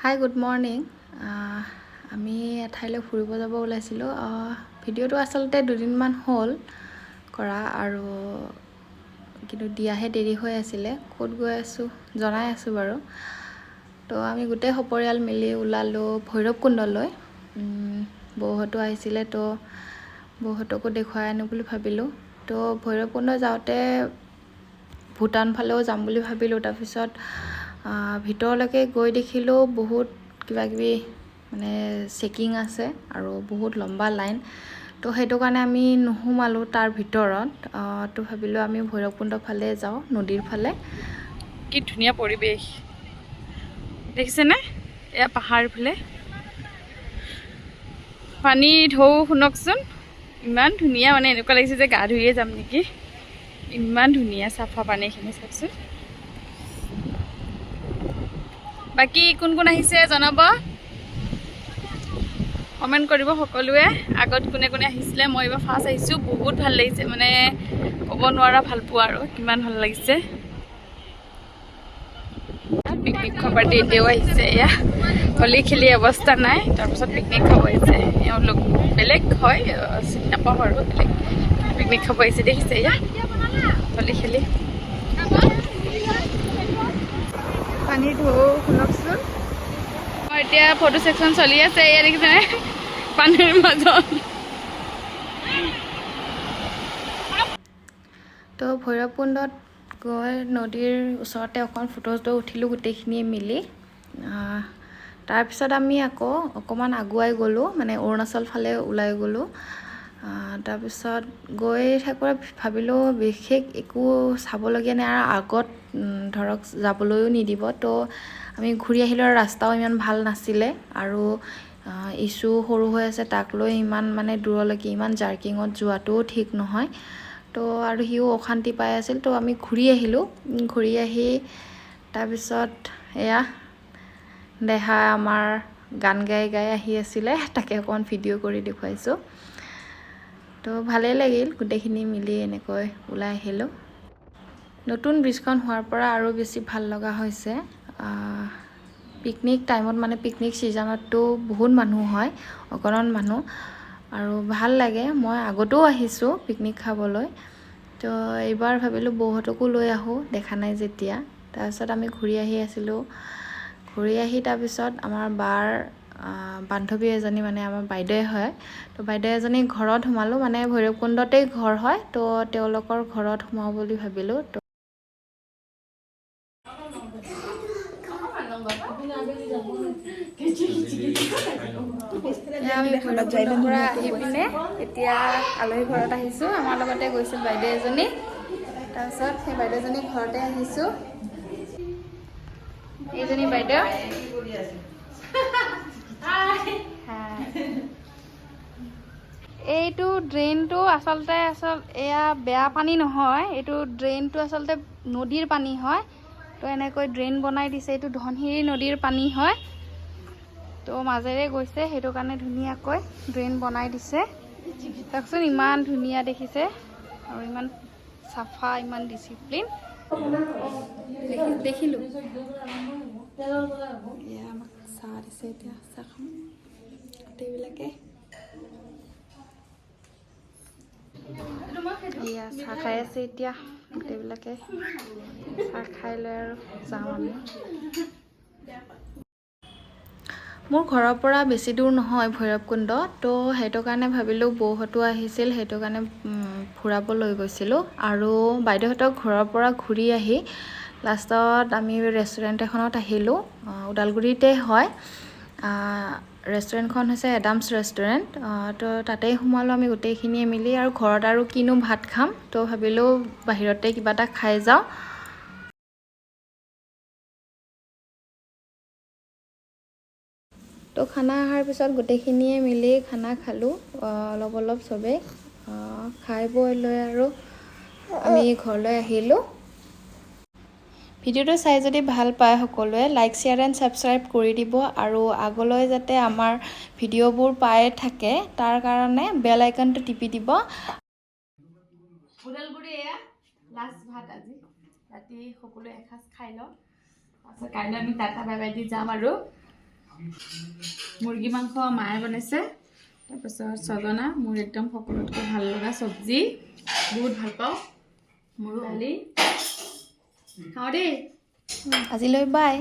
Hi good morning. আমি এঠাইলৈ ফুৰিব যাব ওলাইছিলোঁ। ভিডিঅ'টো আচলতে দুদিনমান হ'ল কৰা আৰু কিন্তু দিয়াহে দেৰি হৈ আছিলে। ক'ত গৈ আছোঁ জনাই আছোঁ বাৰু। তো আমি গোটেই সপৰিয়াল মিলি ওলালোঁ ভৈৰৱকুণ্ডলৈ। বৌহঁতো আহিছিলে, তো বৌহঁতকো দেখুৱাই আনো বুলি ভাবিলোঁ। তো ভৈৰৱকুণ্ড যাওঁতে ভূটান ফালেও যাম বুলি ভাবিলোঁ। তাৰপিছত ভিতৰলৈকে গৈ দেখিলোঁ বহুত কিবাকিবি মানে চেকিং আছে আৰু বহুত লম্বা লাইন। তো সেইটো কাৰণে আমি নোসোমালোঁ তাৰ ভিতৰত। তো ভাবিলোঁ আমি ভৈৰৱকুণ্ড ফালে যাওঁ, নদীৰ ফালে। কি ধুনীয়া পৰিৱেশ দেখিছেনে? এয়া পাহাৰ ফালে পানী ঢৌ শুনকচোন, ইমান ধুনীয়া। মানে এনেকুৱা লাগিছে যে গা ধুয়ে যাম নেকি, ইমান ধুনীয়া চাফা পানীখিনি চাওকচোন। বাকী কোন কোন আহিছে জনাব, কমেণ্ট কৰিব সকলোৱে। আগত কোনে কোনে আহিছিলে, মই এইবাৰ ফাৰ্ষ্ট আহিছোঁ। বহুত ভাল লাগিছে, মানে ক'ব নোৱাৰা ভাল পোৱা আৰু কিমান ভাল লাগিছে। পিকনিক খাব পাৰ্টি এতিয়াও আহিছে। এয়া হোলী খেলি অৱস্থা নাই, তাৰপিছত পিকনিক খাব আহিছে। এওঁলোক বেলেগ হয়, চিনি নাপাওঁ আৰু বেলেগ পিকনিক খাব আহিছে। দেখিছে এয়া হোলী খেলি। পানীৰ ঢৌ শুনকচোন। এতিয়া ফটো ছেকশ্যন চলি আছে। এয়া দেখিছেনে পানীৰ মাজত। তো ভৈৰৱকুণ্ডত গৈ নদীৰ ওচৰতে অকণ ফটো উঠিলোঁ গোটেইখিনিয়ে মিলি। তাৰপিছত আমি আকৌ অকণমান আগুৱাই গ'লোঁ, মানে অৰুণাচল ফালে ওলাই গ'লোঁ। তাৰপিছত গৈ থাকোঁতে ভাবিলোঁ বিশেষ একো চাবলগীয়া নাই আৰু আগত ধৰক যাবলৈও নিদিব। তো আমি ঘূৰি আহিলোঁ আৰু ৰাস্তাও ইমান ভাল নাছিলে আৰু ইছ্যু সৰু হৈ আছে, তাক লৈ ইমান মানে দূৰলৈকে ইমান জাৰ্কিঙত যোৱাটোও ঠিক নহয়। তো আৰু সিও অশান্তি পাই আছিল। তো আমি ঘূৰি আহিলোঁ। ঘূৰি আহি তাৰপিছত এয়া দেহা আমাৰ গান গাই গাই আহি আছিলে, তাকে অকণমান ভিডিঅ' কৰি দেখুৱাইছোঁ। তো ভালেই লাগিল, গোটেইখিনি মিলি এনেকৈ ওলাই আহিলোঁ। নতুন ব্ৰিজখন হোৱাৰ পৰা আৰু বেছি ভাল লগা হৈছে। পিকনিক টাইমত মানে পিকনিক ছিজনততো বহুত মানুহ হয়, অগণন মানুহ, আৰু ভাল লাগে। মই আগতেও আহিছোঁ পিকনিক খাবলৈ। তো এইবাৰ ভাবিলোঁ বৌহঁতকো লৈ আহোঁ, দেখা নাই যেতিয়া। তাৰপিছত আমি ঘূৰি আহি আছিলোঁ। ঘূৰি আহি তাৰপিছত আমাৰ বাৰ বান্ধৱী এজনী, মানে আমাৰ বাইদেউ হয়, তো বাইদেউ এজনী ঘৰত সোমালোঁ। মানে ভৈৰৱকুণ্ডতেই ঘৰ হয়, তো তেওঁলোকৰ ঘৰত সোমাওঁ বুলি ভাবিলোঁ। তো আমি ভৈৰৱকুণ্ডৰ পৰা আহি পিনে এতিয়া আলহী ঘৰত আহিছোঁ। আমাৰ লগতে গৈছিল বাইদেউ এজনী। তাৰপিছত সেই বাইদেউজনী ঘৰতে আহিছোঁ। এইজনী বাইদেউ। এইটো ড্ৰেইনটো আচলতে এয়া বেয়া পানী নহয়, এইটো ড্ৰেইনটো আচলতে নদীৰ পানী হয়। তো এনেকৈ ড্ৰেইন বনাই দিছে। এইটো ধনশিৰি নদীৰ পানী হয়, তো মাজেৰে গৈছে, সেইটো কাৰণে ধুনীয়াকৈ ড্ৰেইন বনাই দিছে। চাওকচোন ইমান ধুনীয়া দেখিছে আৰু ইমান চাফা, ইমান ডিচিপ্লিন। দেখিলোঁ এয়া আমাক চাহ দিছে, এতিয়া চাহ খাম গোটেইবিলাকে। এয়া চাহ খাই আছে এতিয়া গোটেইবিলাকে। চাহ খাই লৈ আৰু যাওঁ আমি। মোৰ ঘৰৰ পৰা বেছি দূৰ নহয় ভৈৰৱকুণ্ড, তো সেইটো কাৰণে ভাবিলোঁ বৌহঁতো আহিছিল, সেইটো কাৰণে ফুৰাব লৈ গৈছিলোঁ। আৰু বাইদেউহঁতক ঘৰৰ পৰা ঘূৰি আহি লাষ্টত আমি ৰেষ্টুৰেণ্ট এখনত আহিলোঁ। ওদালগুৰিতে হয়। ৰেষ্টুৰেণ্টখন হৈছে এডামছ ৰেষ্টুৰেণ্ট। তো তাতেই সোমালোঁ আমি গোটেইখিনিয়ে মিলি। আৰু ঘৰত আৰু কিনো ভাত খাম, তো ভাবিলোঁ বাহিৰতে কিবা এটা খাই যাওঁ। তো খানা অহাৰ পিছত গোটেইখিনিয়ে মিলি খানা খালোঁ, অলপ অলপ চবেই। খাই বৈ লৈ আৰু আমি ঘৰলৈ আহিলোঁ। ভিডিঅ'টো চাই যদি ভাল পায় সকলোৱে লাইক, শ্বেয়াৰ এণ্ড ছাবস্ক্ৰাইব কৰি দিব। আৰু আগলৈ যাতে আমাৰ ভিডিঅ'বোৰ পাই থাকে তাৰ কাৰণে বেল আইকনটো টিপি দিব। ওদালগুৰি এয়া লাষ্ট ভাত আজি ৰাতি সকলোৱে এসাঁজ খাই লওঁ, তাৰপিছত কাইলৈ আমি টাটা বাই বাই দি যাম আৰু। মুৰ্গী মাংস মায়ে বনাইছে, তাৰপিছত ছজনা মোৰ একদম সকলোতকৈ ভাল লগা চব্জি, বহুত ভাল পাওঁ। মোৰো দালি খাওঁ দেই। আজিলৈ বাই।